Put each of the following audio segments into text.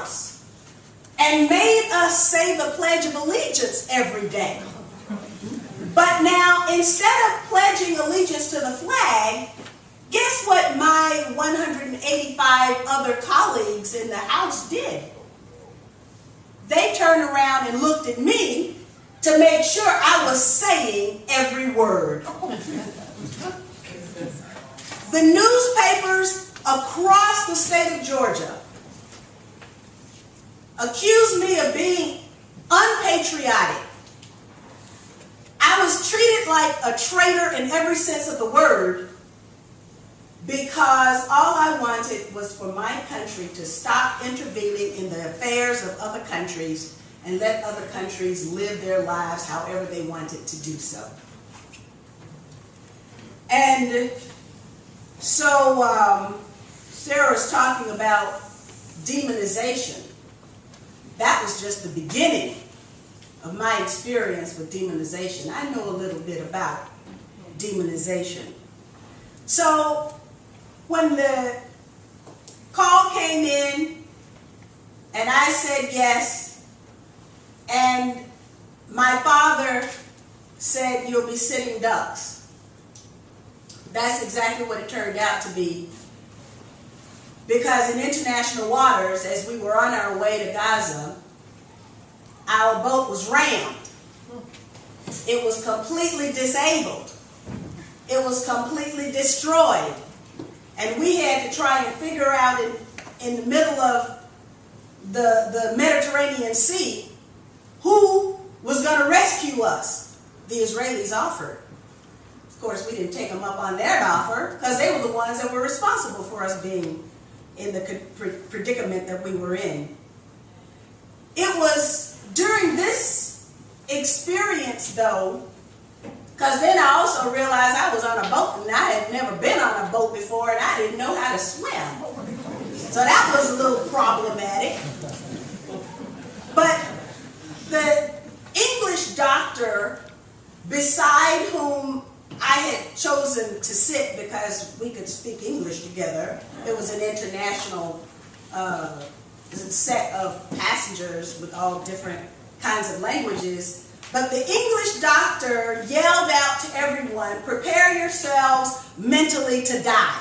house and made us say the Pledge of Allegiance every day. But now, instead of pledging allegiance to the flag, guess what my 185 other colleagues in the House did? They turned around and looked at me to make sure I was saying every word. The newspapers across the state of Georgia accused me of being unpatriotic. I was treated like a traitor in every sense of the word because all I wanted was for my country to stop intervening in the affairs of other countries and let other countries live their lives however they wanted to do so. And so Sarah's talking about demonization. That was just the beginning of my experience with demonization. I know a little bit about demonization. So when the call came in and I said yes, and my father said, "You'll be sitting ducks." That's exactly what it turned out to be. Because in international waters, as we were on our way to Gaza, our boat was rammed. It was completely disabled. It was completely destroyed. And we had to try and figure out in the middle of the Mediterranean Sea who was going to rescue us. The Israelis offered. Of course, we didn't take them up on their offer because they were the ones that were responsible for us being in the predicament that we were in. It was during this experience, though, because then I also realized I was on a boat and I had never been on a boat before and I didn't know how to swim. So that was a little problematic. But the English doctor beside whom I had chosen to sit because we could speak English together. It was an international set of passengers with all different kinds of languages. But the English doctor yelled out to everyone, "Prepare yourselves mentally to die."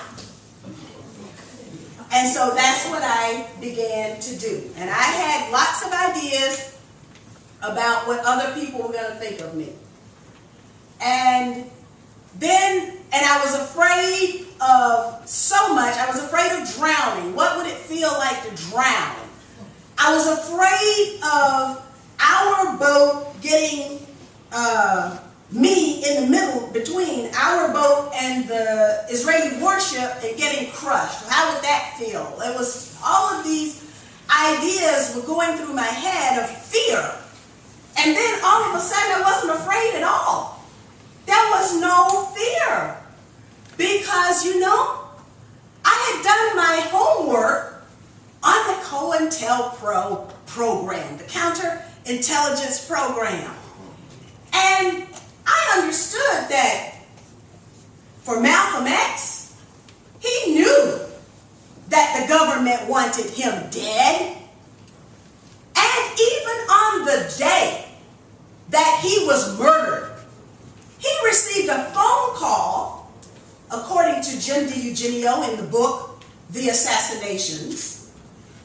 And so that's what I began to do. And I had lots of ideas about what other people were going to think of me. And I was afraid of so much. I was afraid of drowning. What would it feel like to drown? I was afraid of our boat getting me in the middle between our boat and the Israeli warship and getting crushed. How would that feel? It was all of these ideas were going through my head of fear. And then all of a sudden I wasn't afraid at all. There was no fear. Because, I had done my homework on the COINTELPRO program, the counterintelligence program. And I understood that for Malcolm X, he knew that the government wanted him dead. And even on the day that he was murdered, he received a phone call, according to Jim DiEugenio in the book, The Assassinations.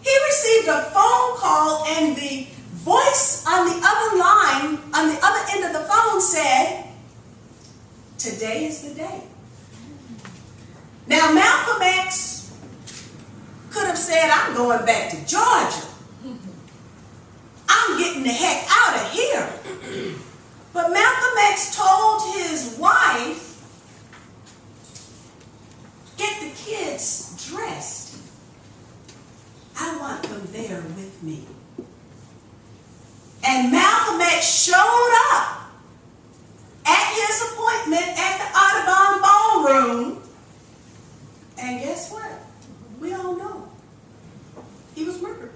He received a phone call and the voice on the other line, on the other end of the phone said, "Today is the day." Now, Malcolm X could have said, "I'm going back to Georgia. I'm getting the heck out of here." But Malcolm X told his wife, "Get the kids dressed. I want them there with me." And Malcolm X showed up at his appointment at the Audubon Ballroom. And guess what? We all know. He was murdered.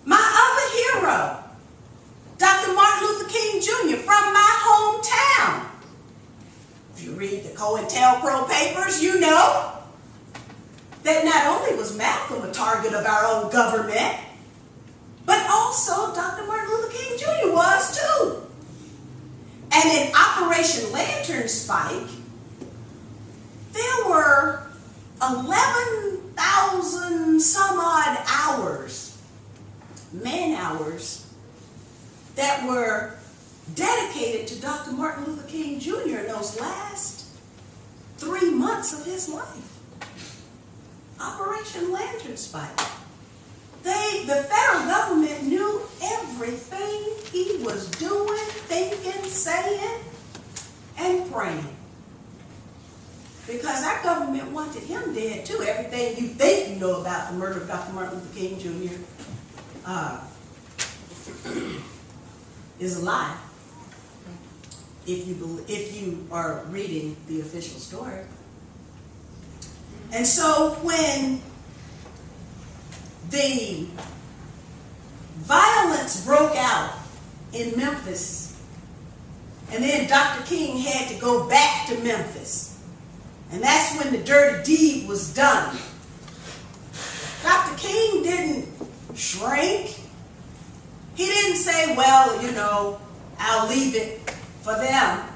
My other hero, Dr. Martin Luther King Jr. from my hometown. If you read the COINTELPRO papers, you know that not only was Malcolm a target of our own government, but also Dr. Martin Luther King Jr. was too. And in Operation Lantern Spike, there were 11,000 some odd hours, man-hours, that were dedicated to Dr. Martin Luther King Jr. in those last 3 months of his life. Operation Lantern Spike. The federal government knew everything he was doing, thinking, saying, and praying. Because our government wanted him dead too. Everything you think you know about the murder of Dr. Martin Luther King Jr. Is a lie. If you are reading the official story. And so when the violence broke out in Memphis, and then Dr. King had to go back to Memphis, and that's when the dirty deed was done. Dr. King didn't shrink. He didn't say, well, you know, I'll leave it for them.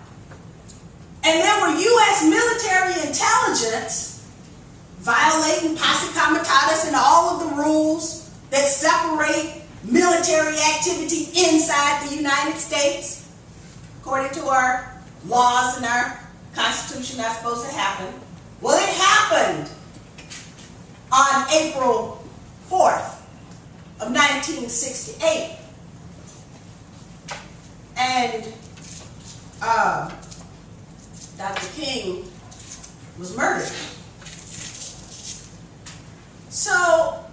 And there were U.S. military intelligence violating posse comitatus and all of the rules that separate military activity inside the United States. According to our laws and our Constitution, that's supposed to happen. Well, it happened on April 4th of 1968. And Dr. King was murdered. So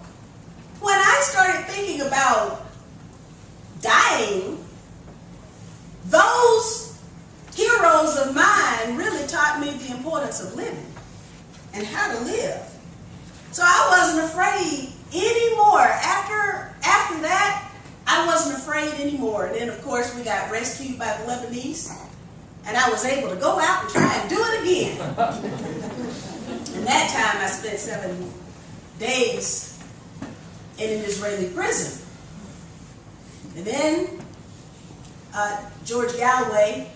when I started thinking about dying, those heroes of mine really taught me the importance of living and how to live. So I wasn't afraid anymore. After that, I wasn't afraid anymore. And then, of course, we got rescued by the Lebanese, and I was able to go out and try and do it again. And that time, I spent 7 days in an Israeli prison. And then George Galloway,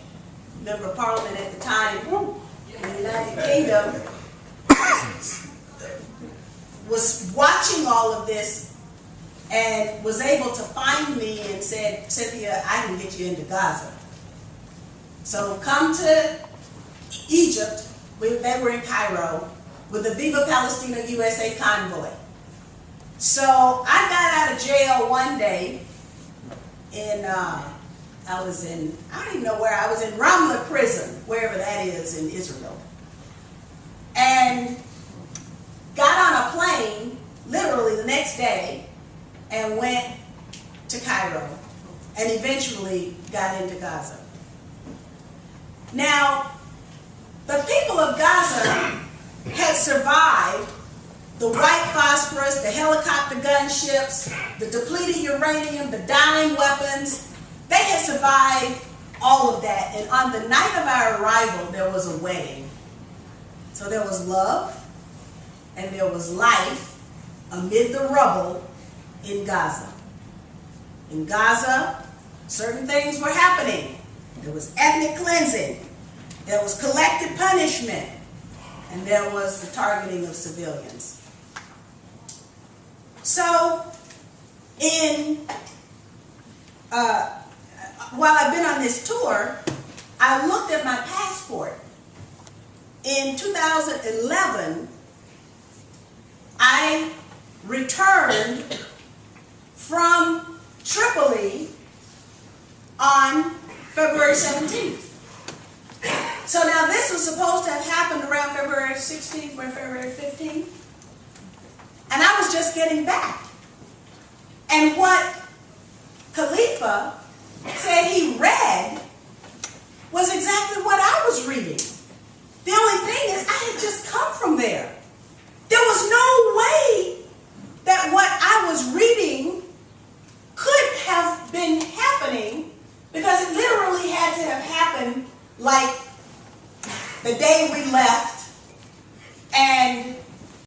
member of Parliament at the time in the United Kingdom, was watching all of this and was able to find me and said, Cynthia, I can get you into Gaza. So come to Egypt. They were in Cairo with the Viva Palestina USA convoy. So I got out of jail one day in, I don't even know where, I was in Ramla prison, wherever that is in Israel. And got on a plane, literally the next day, and went to Cairo, and eventually got into Gaza. Now, the people of Gaza had survived the white phosphorus, the helicopter gunships, the depleted uranium, the dying weapons. They had survived all of that. And on the night of our arrival, there was a wedding. So there was love and there was life amid the rubble in Gaza. In Gaza, certain things were happening. There was ethnic cleansing. There was collective punishment. And there was the targeting of civilians. So, while I've been on this tour, I looked at my passport. In 2011, I returned from Tripoli on February 17th. So now this was supposed to have happened around February 16th or February 15th. And I was just getting back. And what Khalifa said he read was exactly what I was reading. The only thing is I had just come from there. There was